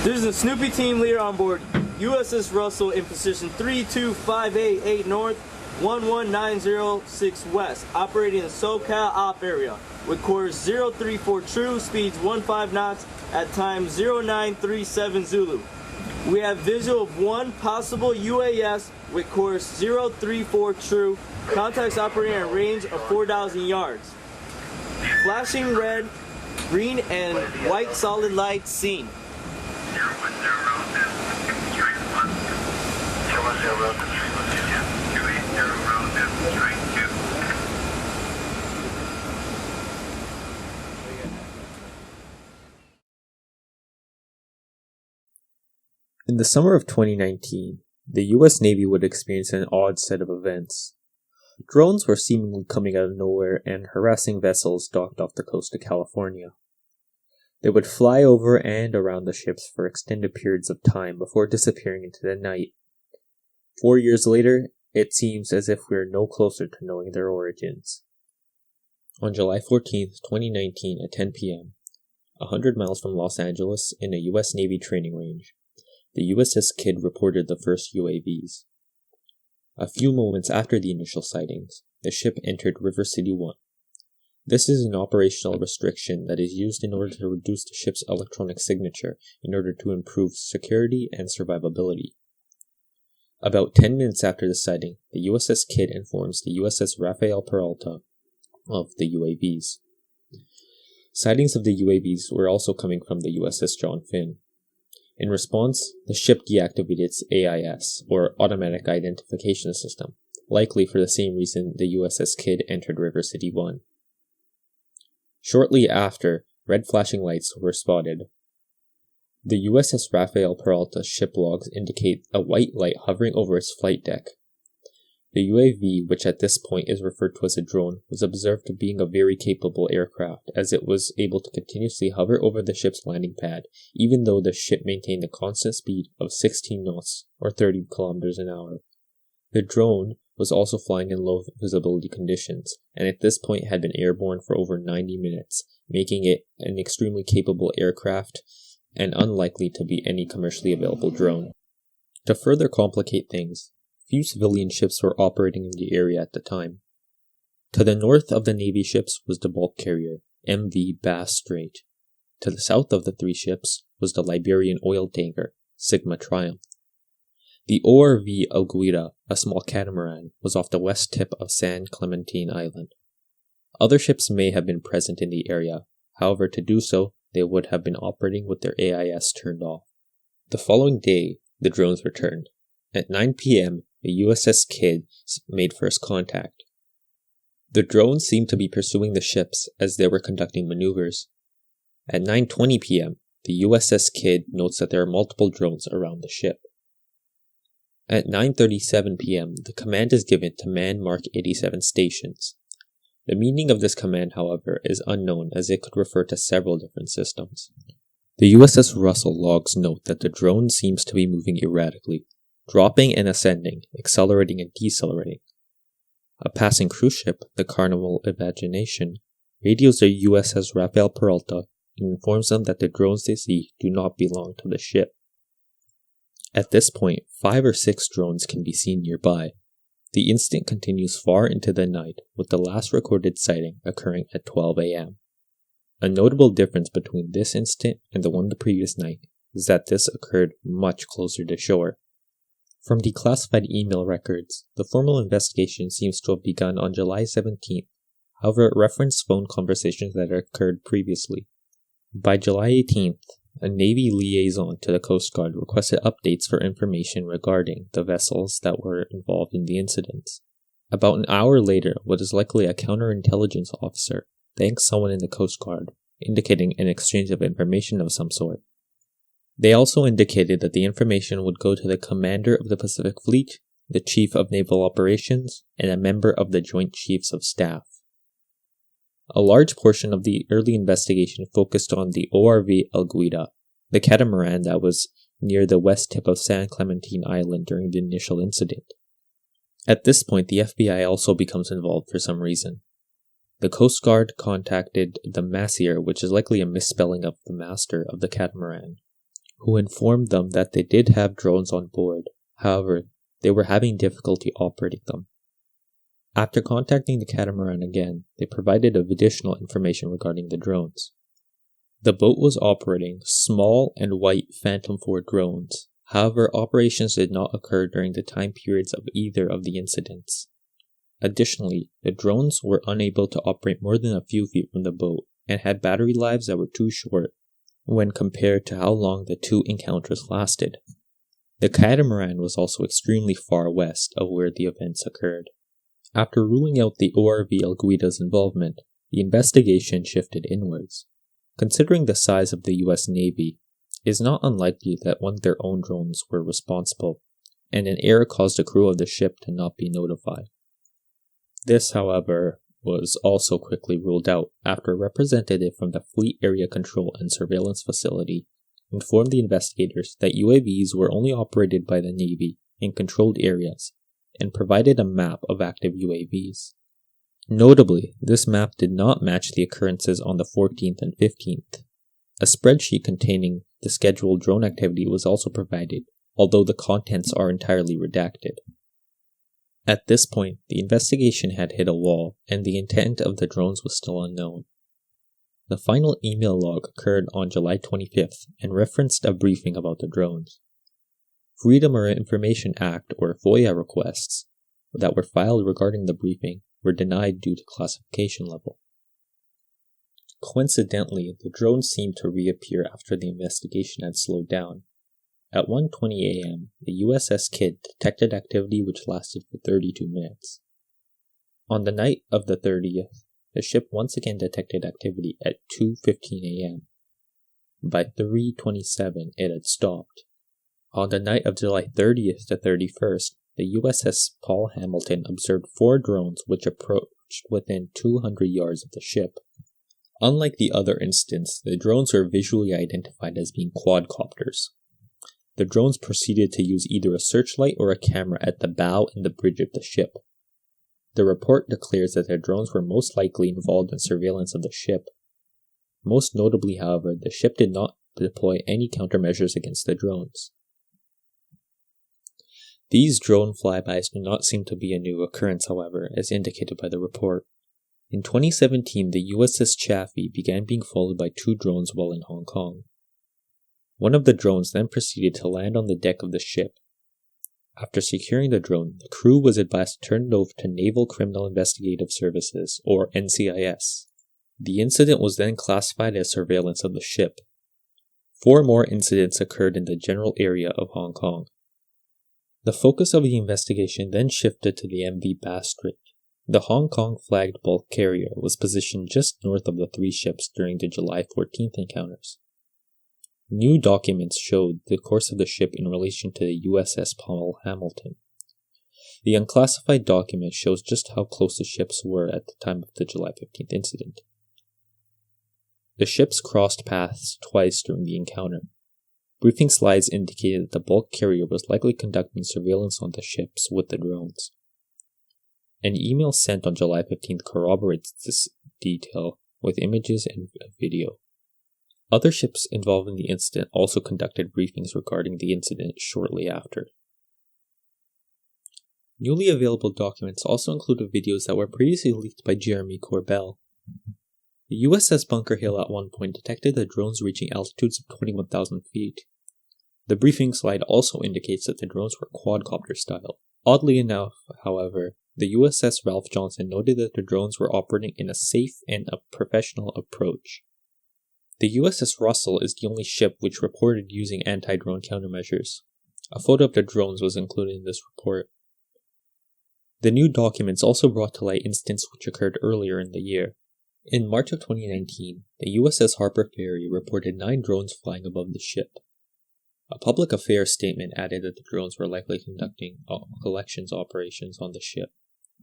There's a Snoopy team leader on board USS Russell in position 32588 north, 11906 west, operating in the SoCal op area with course 034 true, speeds 15 knots at time 0937 Zulu. We have visual of one possible UAS with course 034 true, contacts operating at a range of 4,000 yards. Flashing red, green, and white solid lights seen. 010 relative, strike 1. 010 relative, strike 1, yeah. 280 relative, strike 2. In the summer of 2019, the US Navy would experience an odd set of events. Drones were seemingly coming out of nowhere and harassing vessels docked off the coast of California. They would fly over and around the ships for extended periods of time before disappearing into the night. 4 years later, it seems as if we are no closer to knowing their origins. On July 14, 2019 at 10 p.m., 100 miles from Los Angeles in a US Navy training range, the USS Kidd reported the first UAVs. A few moments after the initial sightings, the ship entered River City 1. This is an operational restriction that is used in order to reduce the ship's electronic signature in order to improve security and survivability. About 10 minutes after the sighting, the USS Kidd informs the USS Rafael Peralta of the UAVs. Sightings of the UAVs were also coming from the USS John Finn. In response, the ship deactivated its AIS, or Automatic Identification System, likely for the same reason the USS Kidd entered River City 1. Shortly after, red flashing lights were spotted. The USS Rafael Peralta ship logs indicate a white light hovering over its flight deck. The UAV, which at this point is referred to as a drone, was observed being a very capable aircraft, as it was able to continuously hover over the ship's landing pad, even though the ship maintained a constant speed of 16 knots, or 30 kilometers an hour. The drone was also flying in low visibility conditions, and at this point had been airborne for over 90 minutes, making it an extremely capable aircraft and unlikely to be any commercially available drone. To further complicate things, few civilian ships were operating in the area at the time. To the north of the Navy ships was the bulk carrier, MV Bass Strait. To the south of the three ships was the Liberian oil tanker, Sigma Triumph. The ORV Alguira, a small catamaran, was off the west tip of San Clementine Island. Other ships may have been present in the area, however to do so, they would have been operating with their AIS turned off. The following day, the drones returned. At 9 p.m., the USS Kidd made first contact. The drones seemed to be pursuing the ships as they were conducting maneuvers. At 9:20 p.m., the USS Kidd notes that there are multiple drones around the ship. At 9:37 p.m., the command is given to man Mark 87 stations. The meaning of this command, however, is unknown as it could refer to several different systems. The USS Russell logs note that the drone seems to be moving erratically, dropping and ascending, accelerating and decelerating. A passing cruise ship, the Carnival Imagination, radios the USS Rafael Peralta and informs them that the drones they see do not belong to the ship. At this point, 5 or 6 drones can be seen nearby. The incident continues far into the night, with the last recorded sighting occurring at 12 a.m. A notable difference between this incident and the one the previous night is that this occurred much closer to shore. From declassified email records, the formal investigation seems to have begun on July 17th, however it referenced phone conversations that occurred previously. By July 18th, a Navy liaison to the Coast Guard requested updates for information regarding the vessels that were involved in the incidents. About an hour later, what is likely a counterintelligence officer thanked someone in the Coast Guard, indicating an exchange of information of some sort. They also indicated that the information would go to the Commander of the Pacific Fleet, the Chief of Naval Operations, and a member of the Joint Chiefs of Staff. A large portion of the early investigation focused on the ORV Alguida, the catamaran that was near the west tip of San Clementine Island during the initial incident. At this point, the FBI also becomes involved for some reason. The Coast Guard contacted the massier, which is likely a misspelling of the master of the catamaran, who informed them that they did have drones on board. However, they were having difficulty operating them. After contacting the catamaran again, they provided additional information regarding the drones. The boat was operating small and white Phantom 4 drones. However, operations did not occur during the time periods of either of the incidents. Additionally, the drones were unable to operate more than a few feet from the boat and had battery lives that were too short when compared to how long the two encounters lasted. The catamaran was also extremely far west of where the events occurred. After ruling out the ORV El Guida's involvement, the investigation shifted inwards. Considering the size of the U.S. Navy, it is not unlikely that one of their own drones were responsible, and an error caused the crew of the ship to not be notified. This, however, was also quickly ruled out after a representative from the Fleet Area Control and Surveillance Facility informed the investigators that UAVs were only operated by the Navy in controlled areas and provided a map of active UAVs. Notably, this map did not match the occurrences on the 14th and 15th. A spreadsheet containing the scheduled drone activity was also provided, although the contents are entirely redacted. At this point, the investigation had hit a wall, and the intent of the drones was still unknown. The final email log occurred on July 25th and referenced a briefing about the drones. Freedom of Information Act or FOIA requests that were filed regarding the briefing were denied due to classification level. Coincidentally, the drones seemed to reappear after the investigation had slowed down. At 1:20 a.m., the USS Kidd detected activity which lasted for 32 minutes. On the night of the 30th, the ship once again detected activity at 2:15 a.m. By 3:27, it had stopped. On the night of July 30th to 31st, the USS Paul Hamilton observed 4 drones which approached within 200 yards of the ship. Unlike the other instance, the drones were visually identified as being quadcopters. The drones proceeded to use either a searchlight or a camera at the bow and the bridge of the ship. The report declares that the drones were most likely involved in surveillance of the ship. Most notably, however, the ship did not deploy any countermeasures against the drones. These drone flybys do not seem to be a new occurrence, however, as indicated by the report. In 2017, the USS Chaffee began being followed by 2 drones while in Hong Kong. One of the drones then proceeded to land on the deck of the ship. After securing the drone, the crew was advised to turn it over to Naval Criminal Investigative Services, or NCIS. The incident was then classified as surveillance of the ship. 4 more incidents occurred in the general area of Hong Kong. The focus of the investigation then shifted to the MV Bass Strait. The Hong Kong flagged bulk carrier was positioned just north of the 3 ships during the July 14th encounters. New documents showed the course of the ship in relation to the USS Paul Hamilton. The unclassified document shows just how close the ships were at the time of the July 15th incident. The ships crossed paths twice during the encounter. Briefing slides indicated that the bulk carrier was likely conducting surveillance on the ships with the drones. An email sent on July 15th corroborates this detail with images and video. Other ships involved in the incident also conducted briefings regarding the incident shortly after. Newly available documents also included videos that were previously leaked by Jeremy Corbell. The USS Bunker Hill at one point detected the drones reaching altitudes of 21,000 feet. The briefing slide also indicates that the drones were quadcopter style. Oddly enough, however, the USS Ralph Johnson noted that the drones were operating in a safe and a professional approach. The USS Russell is the only ship which reported using anti-drone countermeasures. A photo of the drones was included in this report. The new documents also brought to light incidents which occurred earlier in the year. In March of 2019, the USS Harper Ferry reported 9 drones flying above the ship. A public affairs statement added that the drones were likely conducting collections operations on the ship.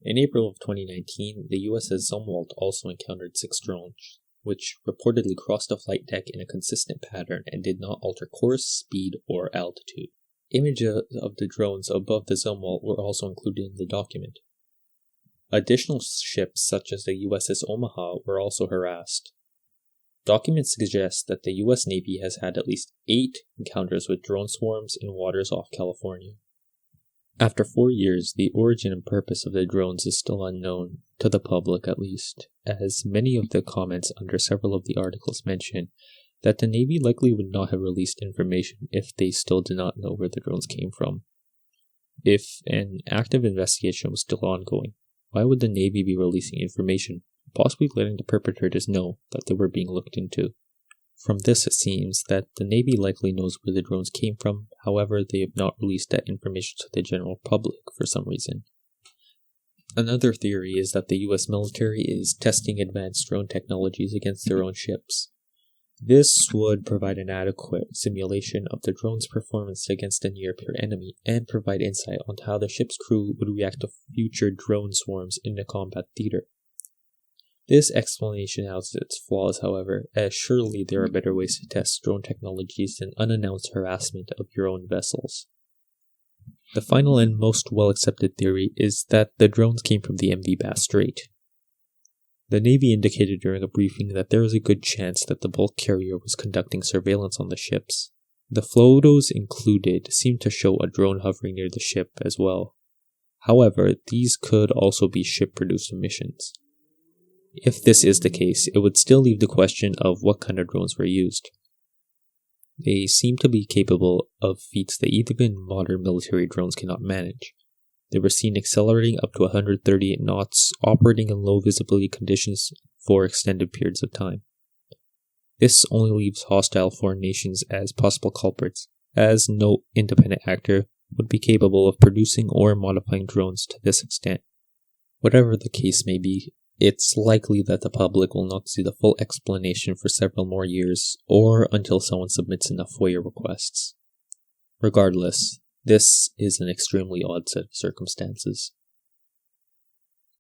In April of 2019, the USS Zumwalt also encountered 6 drones, which reportedly crossed the flight deck in a consistent pattern and did not alter course, speed, or altitude. Images of the drones above the Zumwalt were also included in the document. Additional ships such as the USS Omaha were also harassed. Documents suggest that the US Navy has had at least 8 encounters with drone swarms in waters off California. After 4 years, the origin and purpose of the drones is still unknown, to the public at least, as many of the comments under several of the articles mention that the Navy likely would not have released information if they still did not know where the drones came from. If an active investigation was still ongoing, why would the Navy be releasing information, possibly letting the perpetrators know that they were being looked into? From this, it seems that the Navy likely knows where the drones came from, however, they have not released that information to the general public for some reason. Another theory is that the US military is testing advanced drone technologies against their own ships. This would provide an adequate simulation of the drone's performance against a near-peer enemy and provide insight on how the ship's crew would react to future drone swarms in the combat theater. This explanation has its flaws, however, as surely there are better ways to test drone technologies than unannounced harassment of your own vessels. The final and most well-accepted theory is that the drones came from the MV Bass Strait. The Navy indicated during a briefing that there is a good chance that the bulk carrier was conducting surveillance on the ships. The photos included seem to show a drone hovering near the ship as well. However, these could also be ship-produced emissions. If this is the case, it would still leave the question of what kind of drones were used. They seem to be capable of feats that even modern military drones cannot manage. They were seen accelerating up to 138 knots, operating in low visibility conditions for extended periods of time. This only leaves hostile foreign nations as possible culprits, as no independent actor would be capable of producing or modifying drones to this extent. Whatever the case may be, it's likely that the public will not see the full explanation for several more years, or until someone submits enough FOIA requests. Regardless, this is an extremely odd set of circumstances.